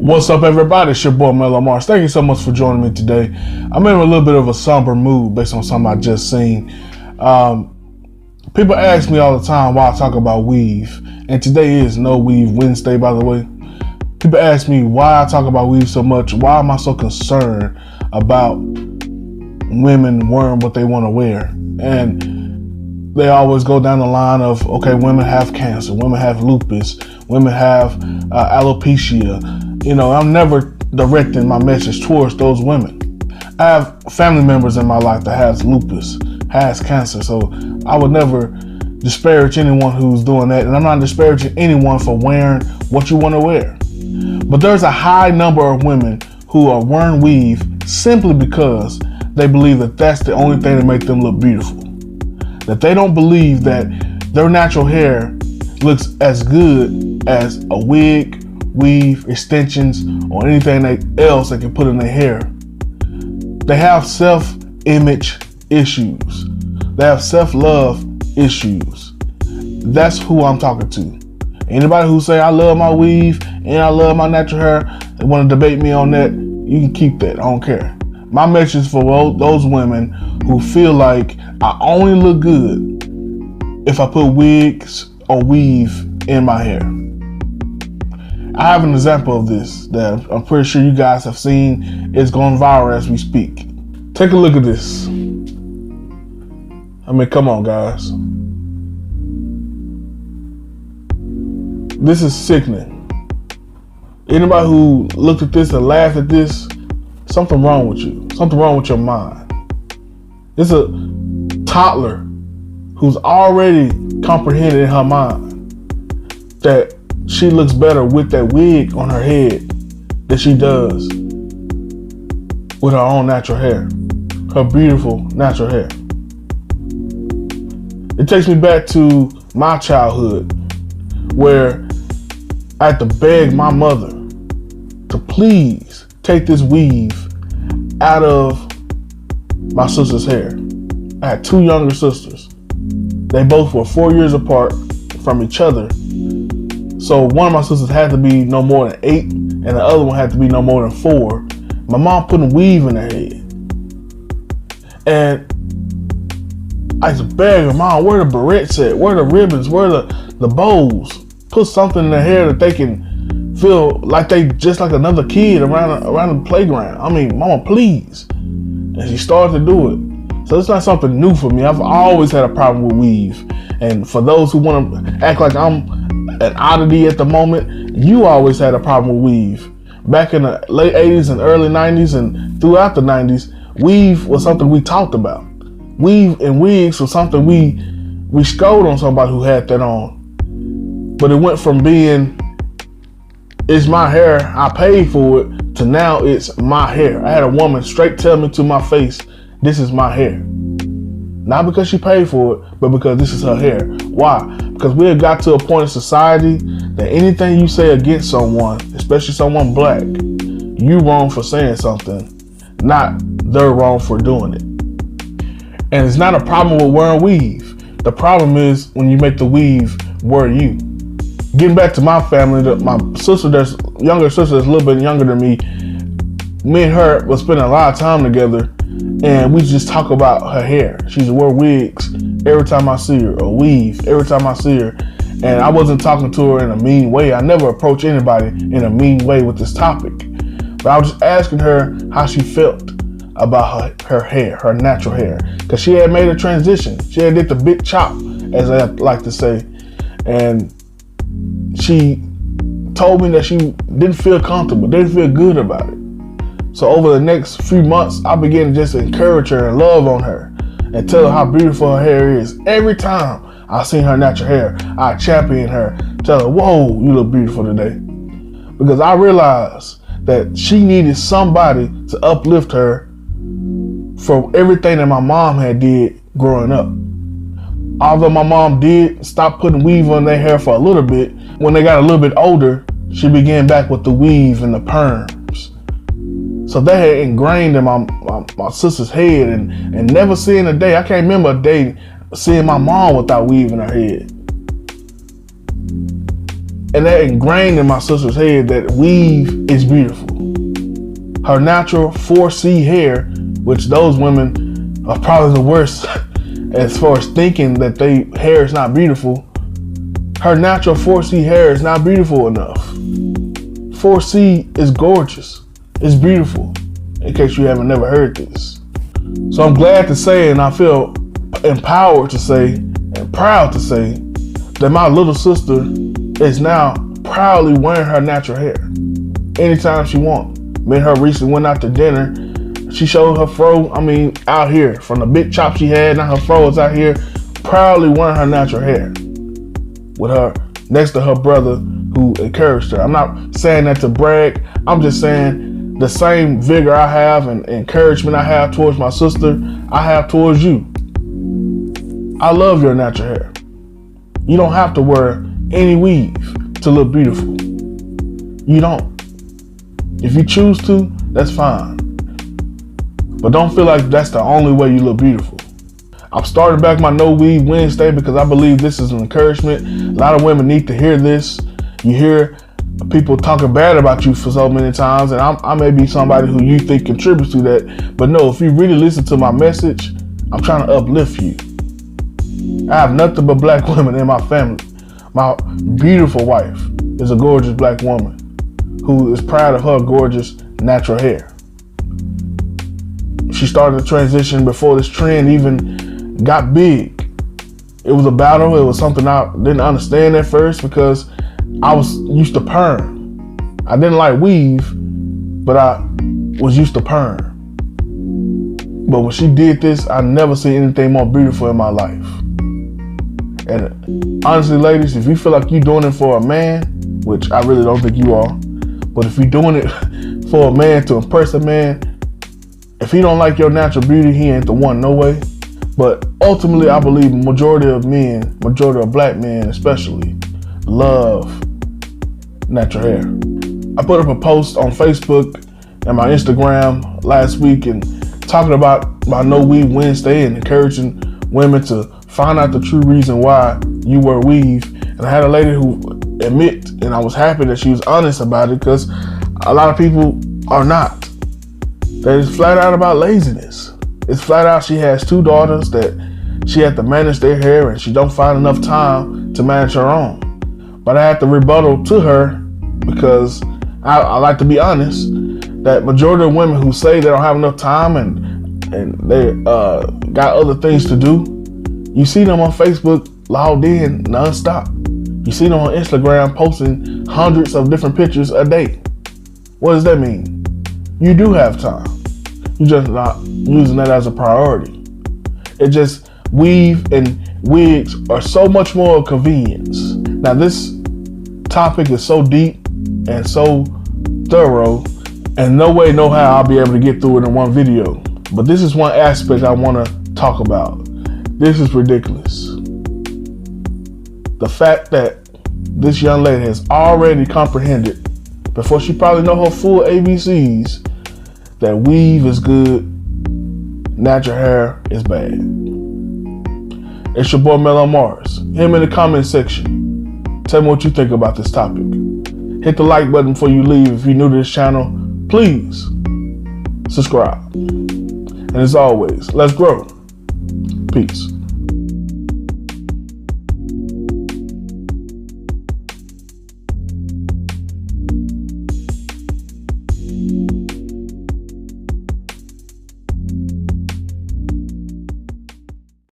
What's up, everybody? It's your boy mel.on.mars. Thank you so much for joining me today. I'm in a little bit of a somber mood based on something I just seen. People ask me all the time why I talk about weave, and today is No Weave Wednesday, by the way. People ask me why I talk about weave so much. Why am I so concerned about women wearing what they want to wear? And they always go down the line of, okay, women have cancer, women have lupus, women have alopecia. You know, I'm never directing my message towards those women. I have family members in my life that has lupus, has cancer, so I would never disparage anyone who's doing that, and I'm not disparaging anyone for wearing what you want to wear. But there's a high number of women who are wearing weave simply because they believe that that's the only thing that makes them look beautiful. That they don't believe that their natural hair looks as good as a wig, weave, extensions, or anything else they can put in their hair. They have self-image issues. They have self-love issues. That's who I'm talking to. Anybody who say I love my weave and I love my natural hair and want to debate me on that, you can keep that. I don't care. My message for those women who feel like I only look good if I put wigs or weave in my hair. I have an example of this that I'm pretty sure you guys have seen. It's going viral as we speak. Take a look at this. I mean, come on, guys. This is sickening. Anybody who looked at this and laughed at this, something wrong with you. Something wrong with your mind. It's a toddler who's already comprehended in her mind that she looks better with that wig on her head than she does with her own natural hair, her beautiful natural hair. It takes me back to my childhood where I had to beg my mother to please take this weave out of my sister's hair. I had two younger sisters. They both were 4 years apart from each other. So one of my sisters had to be no more than 8 and the other one had to be no more than 4. My mom put a weave in her head. And I used to beg her, Mom, where the barrettes at? Where the ribbons? Where the bows? Put something in their hair that they can feel like they just like another kid around the playground. I mean, Mama, please. And she started to do it. So it's not something new for me. I've always had a problem with weave. And for those who want to act like I'm an oddity at the moment, you always had a problem with weave. Back in the late 80s and early 90s and throughout the 90s, weave was something we talked about. Weave and wigs was something we scolded on somebody who had that on. But it went from being, it's my hair, I paid for it, to now it's my hair. I had a woman straight tell me to my face, this is my hair. Not because she paid for it, but because this is her hair. Why? Because we have got to a point in society that anything you say against someone, especially someone black, you wrong for saying something, not they're wrong for doing it. And it's not a problem with wearing weave. The problem is when you make the weave wear you. Getting back to my family, my sister, younger sister that's a little bit younger than me and her was spending a lot of time together, and we just talk about her hair. She wear wigs every time I see her, or weave every time I see her. And I wasn't talking to her in a mean way. I never approach anybody in a mean way with this topic. But I was just asking her how she felt about her hair, her natural hair. Because she had made a transition. She had did the big chop, as I like to say. And she told me that she didn't feel comfortable, didn't feel good about it. So over the next few months, I began to just encourage her and love on her and tell her how beautiful her hair is. Every time I seen her natural hair, I champion her, tell her, whoa, you look beautiful today. Because I realized that she needed somebody to uplift her for everything that my mom had did growing up. Although my mom did stop putting weave on their hair for a little bit, when they got a little bit older, she began back with the weave and the perms. So they had ingrained in my sister's head, and never seeing a day, I can't remember a day seeing my mom without weave in her head. And that ingrained in my sister's head that weave is beautiful. Her natural 4C hair, which those women are probably the worst as far as thinking that their hair is not beautiful. Her natural 4C hair is not beautiful enough. 4C is gorgeous. It's beautiful, in case you haven't never heard this. So I'm glad to say, and I feel empowered to say, and proud to say, that my little sister is now proudly wearing her natural hair anytime she wants. Me and her recently went out to dinner. She showed her fro, out here, from the big chop she had, now her fro is out here, proudly wearing her natural hair with her next to her brother who encouraged her. I'm not saying that to brag. I'm just saying the same vigor I have and encouragement I have towards my sister, I have towards you. I love your natural hair. You don't have to wear any weave to look beautiful. You don't. If you choose to, that's fine. But don't feel like that's the only way you look beautiful. I'm starting back my No Weave Wednesday because I believe this is an encouragement. A lot of women need to hear this. You hear people talking bad about you for so many times, and I may be somebody who you think contributes to that. But no, if you really listen to my message, I'm trying to uplift you. I have nothing but black women in my family. My beautiful wife is a gorgeous black woman who is proud of her gorgeous natural hair. She started the transition before this trend even got big. It was a battle. It was something I didn't understand at first because I was used to perm. I didn't like weave, but I was used to perm. But when she did this, I never seen anything more beautiful in my life. And honestly, ladies, if you feel like you're doing it for a man, which I really don't think you are, but if you're doing it for a man to impress a man, if he don't like your natural beauty, he ain't the one, no way. But ultimately, I believe majority of men, majority of black men especially, love natural hair. I put up a post on Facebook and my Instagram last week and talking about my No Weave Wednesday and encouraging women to find out the true reason why you wear weave. And I had a lady who admit, and I was happy that she was honest about it because a lot of people are not. That is flat out about laziness. It's flat out she has 2 daughters that she had to manage their hair and she don't find enough time to manage her own. But I had to rebuttal to her because I like to be honest that majority of women who say they don't have enough time and they got other things to do, you see them on Facebook logged in nonstop. You see them on Instagram posting hundreds of different pictures a day. What does that mean? You do have time. You're just not using that as a priority. It just, weave and wigs are so much more convenience. Now this topic is so deep and so thorough, and no way, no how I'll be able to get through it in one video. But this is one aspect I want to talk about. This is ridiculous. The fact that this young lady has already comprehended, before she probably know her full ABCs, that weave is good, natural hair is bad. It's your boy mel.on.mars. Hit me in the comment section. Tell me what you think about this topic. Hit the like button before you leave. If you're new to this channel, please subscribe. And as always, let's grow. Peace.